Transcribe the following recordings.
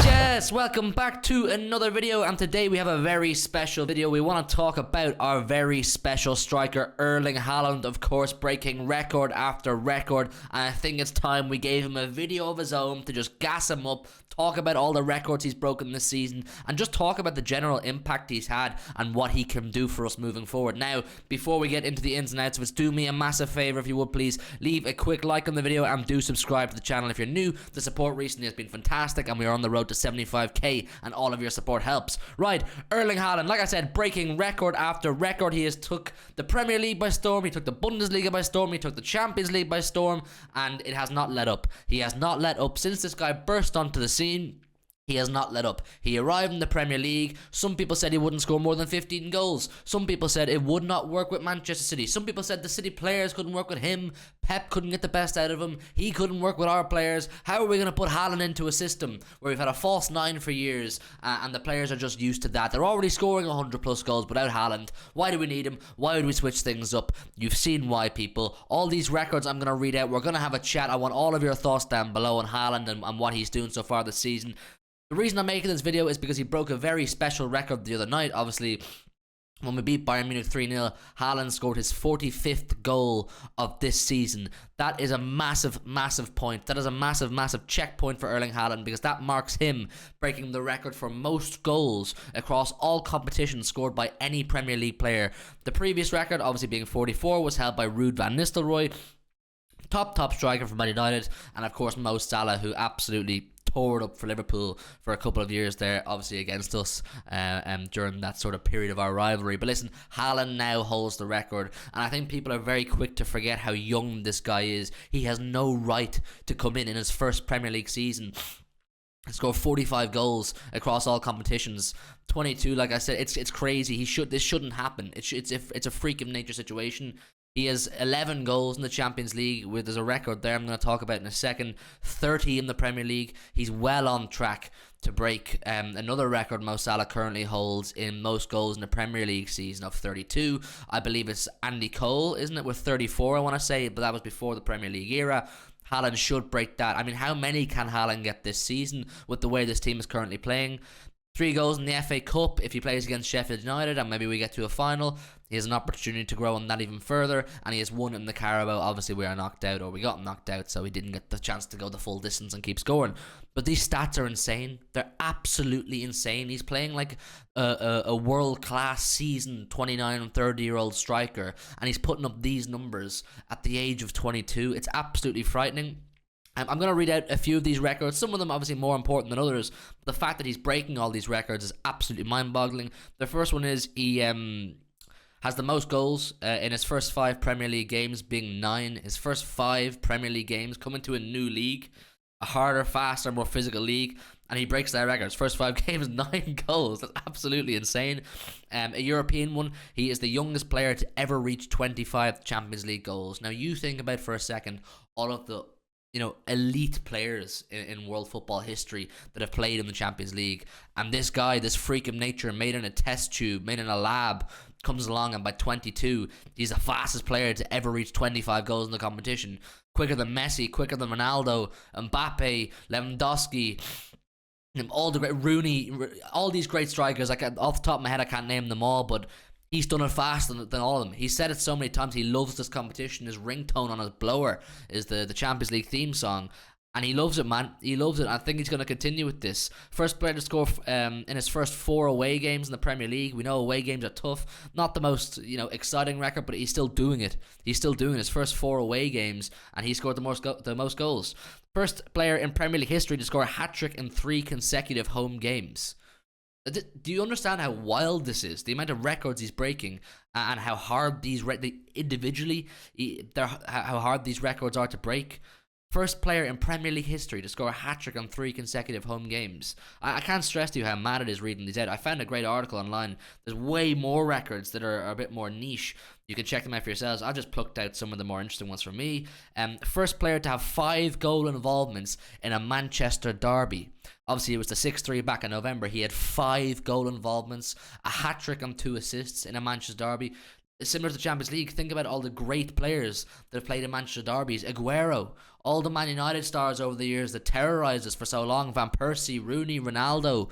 Yes, welcome back to another video, and today we have a very special video. We want to talk about our very special striker Erling Haaland, of course, breaking record after record, and I think it's time we gave him a video of his own to just gas him up, talk about all the records he's broken this season, and just talk about the general impact he's had and what he can do for us moving forward. Now, before we get into the ins and outs of it, do me a massive favor, if you would please leave a quick like on the video and do subscribe to the channel if you're new. The support recently has been fantastic, and we are on the road to 75k, and all of your support helps. Right, Erling Haaland, like I said, breaking record after record. He has took the Premier League by storm, he took the Bundesliga by storm, he took the Champions League by storm, and it has not let up. He has not let up since this guy burst onto the scene. He has not let up. He arrived in the Premier League. Some people said he wouldn't score more than 15 goals. Some people said it would not work with Manchester City. Some people said the City players couldn't work with him. Pep couldn't get the best out of him. He couldn't work with our players. How are we going to put Haaland into a system where we've had a false nine for years and the players are just used to that? They're already scoring 100 plus goals without Haaland. Why do we need him? Why would we switch things up? You've seen why, people. All these records I'm going to read out. We're going to have a chat. I want all of your thoughts down below on Haaland and what he's doing so far this season. The reason I'm making this video is because he broke a very special record the other night. Obviously, when we beat Bayern Munich 3-0, Haaland scored his 45th goal of this season. That is a massive, massive point. That is a massive, massive checkpoint for Erling Haaland, because that marks him breaking the record for most goals across all competitions scored by any Premier League player. The previous record, obviously being 44, was held by Ruud van Nistelrooy, top striker for Man United, and of course Mo Salah, who absolutely tore it up for Liverpool for a couple of years there, obviously against us during that sort of period of our rivalry. But listen, Haaland now holds the record, and I think people are very quick to forget how young this guy is. He has no right to come in his first Premier League season and score 45 goals across all competitions. 22, like I said, it's crazy. This shouldn't happen. It's a freak of nature situation. He has 11 goals in the Champions League, where there's a record there I'm going to talk about in a second. 30 in the Premier League. He's well on track to break another record Mo Salah currently holds in most goals in the Premier League season of 32. I believe it's Andy Cole, isn't it, with 34, I want to say, but that was before the Premier League era. Haaland should break that. I mean, how many can Haaland get this season with the way this team is currently playing? 3 goals in the FA Cup if he plays against Sheffield United and maybe we get to a final. He has an opportunity to grow on that even further, and he has won in the Carabao. Obviously we are knocked out, or we got knocked out, so he didn't get the chance to go the full distance and keep scoring. But these stats are insane. They're absolutely insane. He's playing like a world-class season 29 and 30-year-old striker, and he's putting up these numbers at the age of 22. It's absolutely frightening. I'm going to read out a few of these records, some of them obviously more important than others. The fact that he's breaking all these records is absolutely mind-boggling. The first one is he has the most goals in his first 5 Premier League games, being 9. His first 5 Premier League games coming to a new league, a harder, faster, more physical league, and he breaks that record. His first 5 games, 9 goals. That's absolutely insane. A European one, he is the youngest player to ever reach 25 Champions League goals. Now you think about for a second all of the elite players in world football history that have played in the Champions League, and this guy, this freak of nature, made in a test tube, made in a lab, comes along, and by 22 he's the fastest player to ever reach 25 goals in the competition, quicker than Messi, quicker than Ronaldo, Mbappe, Lewandowski, all the great Rooney, all these great strikers. Like, off the top of my head I can't name them all, but he's done it faster than all of them. He said it so many times. He loves this competition. His ringtone on his blower is the Champions League theme song. And he loves it, man. He loves it. I think he's going to continue with this. First player to score in his first 4 away games in the Premier League. We know away games are tough. Not the most exciting record, but he's still doing it. He's still doing his first 4 away games, and he scored the most goals. First player in Premier League history to score a hat-trick in 3 consecutive home games. Do you understand how wild this is? The amount of records he's breaking, and how hard these individually, how hard these records are to break. First player in Premier League history to score a hat-trick on 3 consecutive home games. I can't stress to you how mad it is reading these out. I found a great article online. There's way more records that are a bit more niche. You can check them out for yourselves. I just plucked out some of the more interesting ones for me. First player to have 5 goal involvements in a Manchester derby. Obviously, it was the 6-3 back in November. He had 5 goal involvements, a hat-trick and 2 assists in a Manchester derby. similar to the Champions League. Think about all the great players that have played in Manchester derbies. Aguero, all the Man United stars over the years that terrorised us for so long. Van Persie, Rooney, Ronaldo,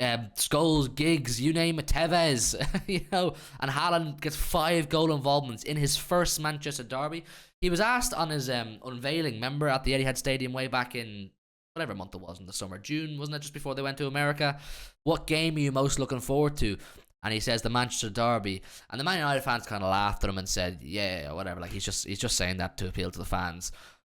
Scholes, Giggs, you name it, Tevez, and Haaland gets 5 goal involvements in his first Manchester derby. He was asked on his unveiling, remember, at the Etihad Stadium way back in whatever month it was in the summer, June, wasn't it, just before they went to America? What game are you most looking forward to? And he says the Manchester derby, and the Man United fans kind of laughed at him and said, yeah, whatever, like he's just saying that to appeal to the fans.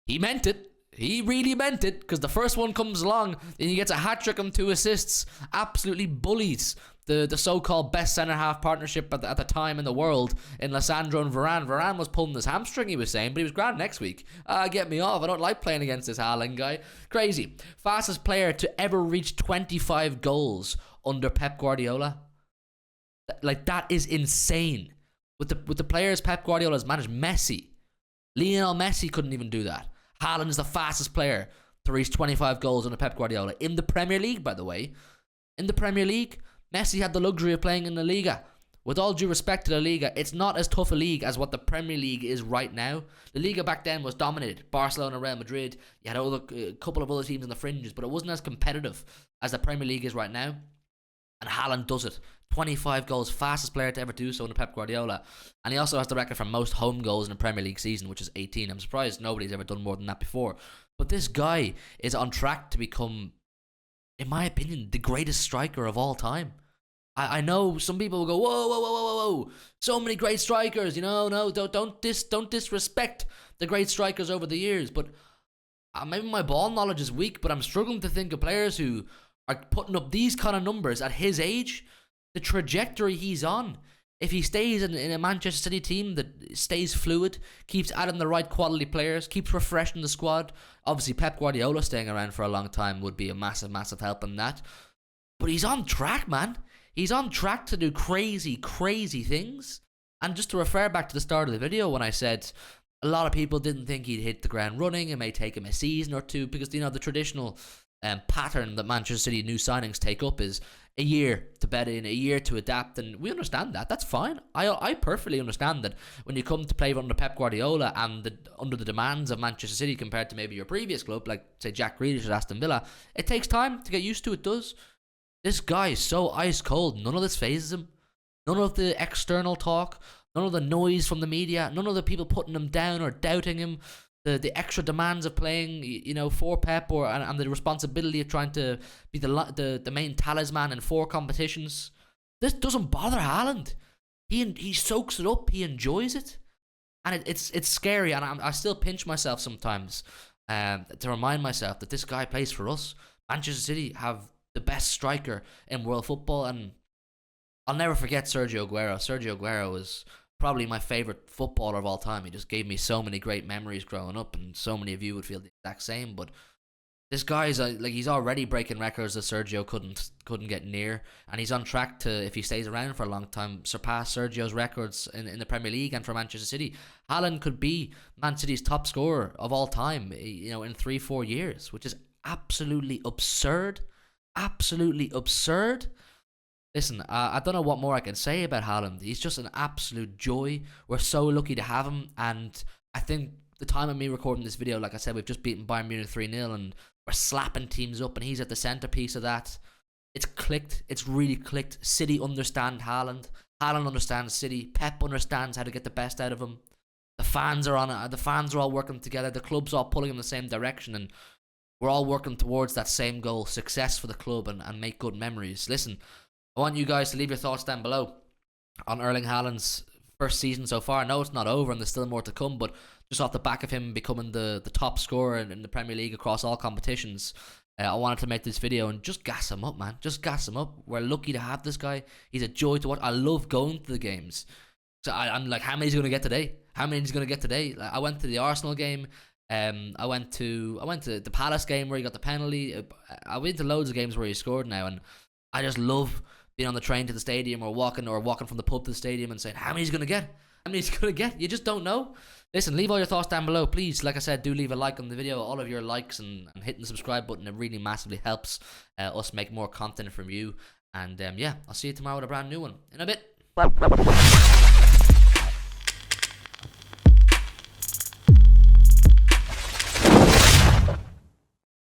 He meant it. He really meant it, because the first one comes along and he gets a hat-trick and 2 assists, absolutely bullies the so-called best centre-half partnership at the time in the world in Lissandro and Varane. Varane was pulling his hamstring, he was saying, but he was grand next week. Get me off, I don't like playing against this Haaland guy. Crazy. Fastest player to ever reach 25 goals under Pep Guardiola. Like, that is insane. With the players Pep Guardiola has managed, Lionel Messi couldn't even do that. Haaland is the fastest player to reach 25 goals under Pep Guardiola. In the Premier League, by the way. In the Premier League, Messi had the luxury of playing in La Liga. With all due respect to La Liga, it's not as tough a league as what the Premier League is right now. La Liga back then was dominated. Barcelona, Real Madrid. You had a couple of other teams in the fringes, but it wasn't as competitive as the Premier League is right now. And Haaland does it. 25 goals, fastest player to ever do so under Pep Guardiola. And he also has the record for most home goals in a Premier League season, which is 18. I'm surprised nobody's ever done more than that before. But this guy is on track to become, in my opinion, the greatest striker of all time. I know some people will go, whoa, so many great strikers, no, don't disrespect the great strikers over the years. But maybe my ball knowledge is weak, but I'm struggling to think of players who are putting up these kind of numbers at his age. The trajectory he's on, if he stays in a Manchester City team that stays fluid, keeps adding the right quality players, keeps refreshing the squad. Obviously, Pep Guardiola staying around for a long time would be a massive, massive help in that. But he's on track, man. He's on track to do crazy, crazy things. And just to refer back to the start of the video when I said a lot of people didn't think he'd hit the ground running, it may take him a season or two, because, the traditional pattern that Manchester City new signings take up is a year to bed in, a year to adapt, and we understand that. That's fine. I perfectly understand that when you come to play under Pep Guardiola and under the demands of Manchester City compared to maybe your previous club, like, say, Jack Grealish at Aston Villa, it takes time to get used to. It does. This guy is so ice cold. None of this phases him. None of the external talk, none of the noise from the media, none of the people putting him down or doubting him. The extra demands of playing, for Pep, and the responsibility of trying to be the main talisman in 4 competitions. This doesn't bother Haaland. He soaks it up. He enjoys it, and it's scary. And I still pinch myself sometimes to remind myself that this guy plays for us. Manchester City have the best striker in world football, and I'll never forget Sergio Aguero. Sergio Aguero was probably my favourite footballer of all time. He just gave me so many great memories growing up, and so many of you would feel the exact same. But this guy's he's already breaking records that Sergio couldn't get near, and he's on track to, if he stays around for a long time, surpass Sergio's records in the Premier League and for Manchester City. Haaland could be Man City's top scorer of all time, in 3-4 years, which is absolutely absurd. Absolutely absurd. Listen, I don't know what more I can say about Haaland. He's just an absolute joy. We're so lucky to have him, and I think the time of me recording this video, like I said, we've just beaten Bayern Munich 3-0, and we're slapping teams up, and he's at the centrepiece of that. It's clicked. It's really clicked. City understand Haaland. Haaland understands City. Pep understands how to get the best out of him. The fans are on it. The fans are all working together. The club's all pulling in the same direction, and we're all working towards that same goal, success for the club, and make good memories. Listen, I want you guys to leave your thoughts down below on Erling Haaland's first season so far. I know it's not over and there's still more to come, but just off the back of him becoming the top scorer in the Premier League across all competitions, I wanted to make this video and just gas him up, man. Just gas him up. We're lucky to have this guy. He's a joy to watch. I love going to the games. So I'm like, how many is he going to get today? How many is he going to get today? Like, I went to the Arsenal game. I went to the Palace game where he got the penalty. I went to loads of games where he scored now, and I just love being on the train to the stadium or walking from the pub to the stadium and saying, how many is he going to get? How many is he going to get? You just don't know. Listen, leave all your thoughts down below. Please, like I said, do leave a like on the video. All of your likes and hitting the subscribe button, it really massively helps us make more content from you. And yeah, I'll see you tomorrow with a brand new one in a bit.